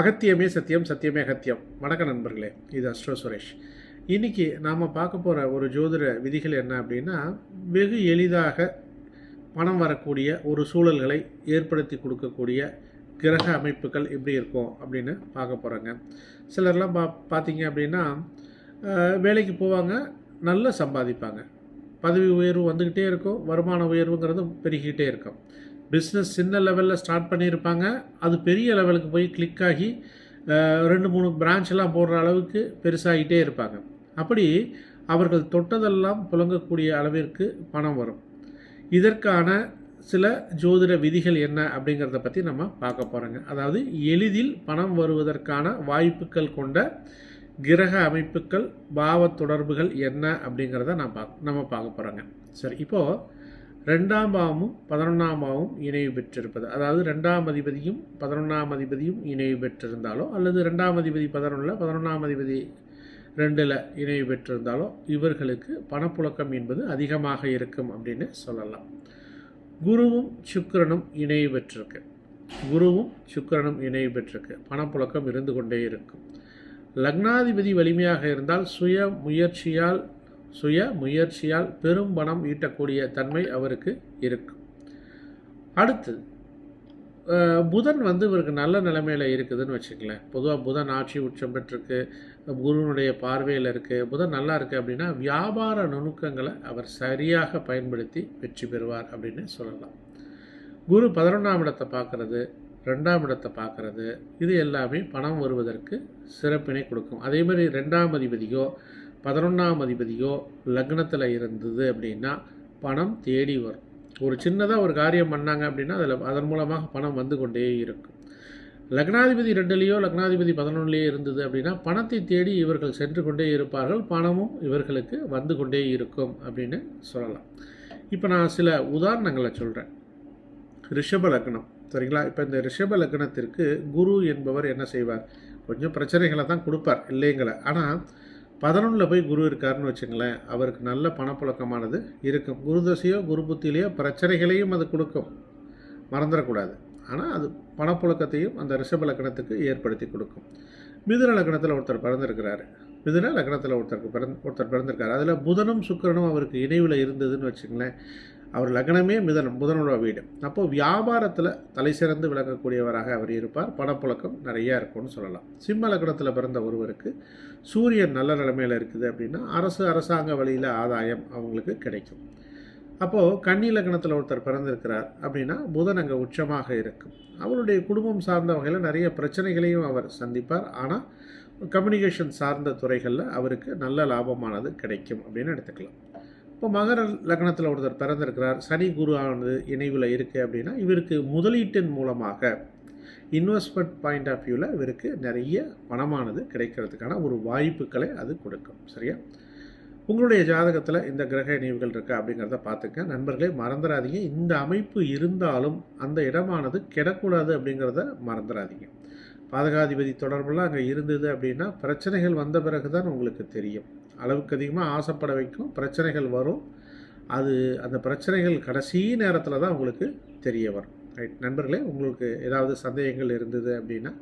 அகத்தியமே சத்தியம், சத்தியமே அகத்தியம். வணக்கம் நண்பர்களே, இது அஸ்ட்ரோ சுரேஷ். இன்றைக்கி நாம் பார்க்க போகிற ஒரு ஜோதிட விதிகள் என்ன அப்படின்னா, வெகு எளிதாக பணம் வரக்கூடிய ஒரு சூழல்களை ஏற்படுத்தி கொடுக்கக்கூடிய கிரக அமைப்புகள் எப்படி இருக்கும் அப்படின்னு பார்க்க போகிறோங்க. சிலர்லாம் பார்த்தீங்க அப்படின்னா வேலைக்கு போவாங்க, நல்லா சம்பாதிப்பாங்க, பதவி உயர்வு வந்துக்கிட்டே இருக்கும், வருமான உயர்வுங்கிறது பெருகிக்கிட்டே இருக்கும். பிஸ்னஸ் சின்ன லெவலில் ஸ்டார்ட் பண்ணியிருப்பாங்க, அது பெரிய லெவலுக்கு போய் கிளிக் ஆகி 2-3 பிரான்ச்செல்லாம் போடுற அளவுக்கு பெருசாகிட்டே இருப்பாங்க. அப்படி அவர்கள் தொட்டதெல்லாம் புழங்கக்கூடிய அளவிற்கு பணம் வரும். இதற்கான சில ஜோதிட விதிகள் என்ன அப்படிங்கிறத பற்றி நம்ம பார்க்க போகிறோங்க. அதாவது எளிதில் பணம் வருவதற்கான வாய்ப்புகள் கொண்ட கிரக அமைப்புகள், பாவ தொடர்புகள் என்ன அப்படிங்கிறத நம்ம பார்க்க போகிறோங்க. சரி, இப்போது 2ஆம் பாவமும் 11ஆம் பாவமும் இணைவு பெற்றிருப்பது, அதாவது 2ஆம் அதிபதியும் 11ஆம் அதிபதியும் இணைவு பெற்றிருந்தாலோ, அல்லது 2ஆம் அதிபதி 11, 11ஆம் அதிபதி 2ல் இணைவு பெற்றிருந்தாலோ இவர்களுக்கு பணப்புழக்கம் என்பது அதிகமாக இருக்கும் அப்படின்னு சொல்லலாம். குருவும் சுக்கிரனும் இணைவு பெற்றிருக்கு, பணப்புழக்கம் இருந்து கொண்டே இருக்கும். லக்னாதிபதி வலிமையாக இருந்தால் சுய முயற்சியால் பெரும் பணம் ஈட்டக்கூடிய தன்மை அவருக்கு இருக்கும். அடுத்து புதன் இவருக்கு நல்ல நிலைமையில் இருக்குதுன்னு வச்சுக்கலேன். பொதுவாக புதன் ஆட்சி உச்சம் பெற்றிருக்கு, குருனுடைய பார்வையில் இருக்குது, புதன் நல்லா இருக்குது அப்படின்னா வியாபார நுணுக்கங்களை அவர் சரியாக பயன்படுத்தி வெற்றி பெறுவார் அப்படின்னு சொல்லலாம். குரு 11ஆம் இடத்தை பார்க்குறது, 2ஆம் இடத்தை பார்க்குறது, இது எல்லாமே பணம் வருவதற்கு சிறப்பினை கொடுக்கும். அதே மாதிரி 2ஆம் அதிபதியோ 11ஆம் அதிபதியோ லக்னத்தில் இருந்தது அப்படின்னா பணம் தேடி வரும். ஒரு சின்னதாக ஒரு காரியம் பண்ணாங்க அப்படின்னா அதன் மூலமாக பணம் வந்து கொண்டே இருக்கும். லக்னாதிபதி 2லேயோ லக்னாதிபதி 11லேயோ இருந்தது அப்படின்னா பணத்தை தேடி இவர்கள் சென்று கொண்டே இருப்பார்கள், பணமும் இவர்களுக்கு வந்து கொண்டே இருக்கும் அப்படின்னு சொல்லலாம். இப்போ நான் சில உதாரணங்களை சொல்கிறேன். ரிஷப லக்னம், சரிங்களா? இப்போ இந்த ரிஷப லக்னத்திற்கு குரு என்பவர் என்ன செய்வார்? கொஞ்சம் பிரச்சனைகளை தான் கொடுப்பார், இல்லைங்களே. ஆனால் 11ல் போய் குரு இருக்காருன்னு வச்சுங்களேன், அவருக்கு நல்ல பணப்புழக்கமானது இருக்கும். குரு தசையோ குரு புத்தியிலையோ பிரச்சனைகளையும் அது கொடுக்கும், மறந்துடக்கூடாது. ஆனால் அது பணப்புழக்கத்தையும் அந்த ரிஷப லக்னத்துக்கு ஏற்படுத்தி கொடுக்கும். மிதுன லக்னத்தில் ஒருத்தர் பிறந்திருக்கிறாரு, அதில் புதனும் சுக்கிரனும் அவருக்கு இணைவில் இருந்ததுன்னு வச்சுங்களேன், அவர் லக்னமே புதனோட வீடு. அப்போது வியாபாரத்தில் தலை சிறந்து விளங்கக்கூடியவராக அவர் இருப்பார், பணப்புழக்கம் நிறையா இருக்கும்னு சொல்லலாம். சிம்ம லக்னத்தில் பிறந்த ஒருவருக்கு சூரியன் நல்ல நிலைமையில் இருக்குது அப்படின்னா அரசாங்க வழியில் ஆதாயம் அவங்களுக்கு கிடைக்கும். அப்போது கன்னி லக்னத்தில் ஒருத்தர் பிறந்திருக்கிறார் அப்படின்னா புதன் அங்கே உச்சமாக இருக்கும். அவருடைய குடும்பம் சார்ந்த வகையில் நிறைய பிரச்சனைகளையும் அவர் சந்திப்பார். ஆனால் கம்யூனிகேஷன் சார்ந்த துறைகளில் அவருக்கு நல்ல லாபமானது கிடைக்கும் அப்படின்னு எடுத்துக்கலாம். இப்போ மகர லக்னத்தில் ஒருத்தர் பிறந்திருக்கிறார், சனி குரு ஆனது இணைவில் இருக்குது அப்படின்னா இவருக்கு முதலீட்டின் மூலமாக இன்வெஸ்ட்மெண்ட் பாயிண்ட் ஆஃப் வியூவில் இவருக்கு நிறைய பணமானது கிடைக்கிறதுக்கான ஒரு வாய்ப்புகளை அது கொடுக்கும். சரியா? உங்களுடைய ஜாதகத்தில் இந்த கிரக இணைவுகள் இருக்கா அப்படிங்கிறத பார்த்துக்க நண்பர்களே. மறந்துடாதீங்க, இந்த அமைப்பு இருந்தாலும் அந்த இடமானது கெடக்கூடாது அப்படிங்கிறத மறந்துடாதீங்க. பாதகாதிபதி தொடர்பெல்லாம் அங்கே இருந்தது அப்படின்னா பிரச்சனைகள் வந்த பிறகு தான் உங்களுக்கு தெரியும். அளவுக்கு அதிகமாக ஆசைப்பட வைக்கும், பிரச்சனைகள் வரும். அந்த பிரச்சனைகள் கடைசி நேரத்தில் தான் உங்களுக்கு தெரிய வரும். ரைட் நண்பர்களே, உங்களுக்கு ஏதாவது சந்தேகங்கள் இருந்தது அப்படின்னா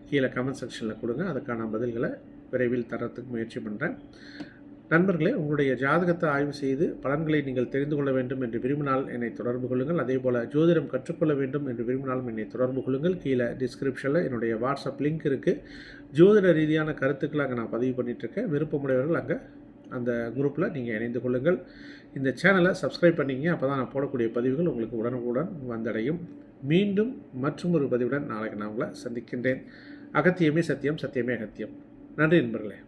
கீழே கமெண்ட் செக்ஷனில் கொடுங்க, அதுக்கான பதில்களை விரைவில் தரத்துக்கு முயற்சி பண்ணுறேன். நண்பர்களே, உங்களுடைய ஜாதகத்தை ஆய்வு செய்து பலன்களை நீங்கள் தெரிந்து கொள்ள வேண்டும் என்று விரும்பினால் என்னை தொடர்பு கொள்ளுங்கள். அதேபோல் ஜோதிடம் கற்றுக்கொள்ள வேண்டும் என்று விரும்பினாலும் என்னை தொடர்பு கொள்ளுங்கள். கீழே டிஸ்கிரிப்ஷனில் என்னுடைய வாட்ஸ்அப் லிங்க் இருக்குது. ஜோதிட ரீதியான கருத்துக்களை அங்கே நான் பதிவு பண்ணிகிட்ருக்கேன். விருப்பமுடையவர்கள் அங்கே அந்த குரூப்பில் நீங்கள் இணைந்து கொள்ளுங்கள். இந்த சேனலை சப்ஸ்கிரைப் பண்ணிங்க, அப்போ தான் நான் போடக்கூடிய பதிவுகள் உங்களுக்கு உடனுக்குடன் வந்தடையும். மீண்டும் மற்றும் ஒரு பதிவுடன் நாளைக்கு நான் உங்களை சந்திக்கின்றேன். அகத்தியமே சத்தியம், சத்தியமே அகத்தியம். நன்றி நண்பர்களே.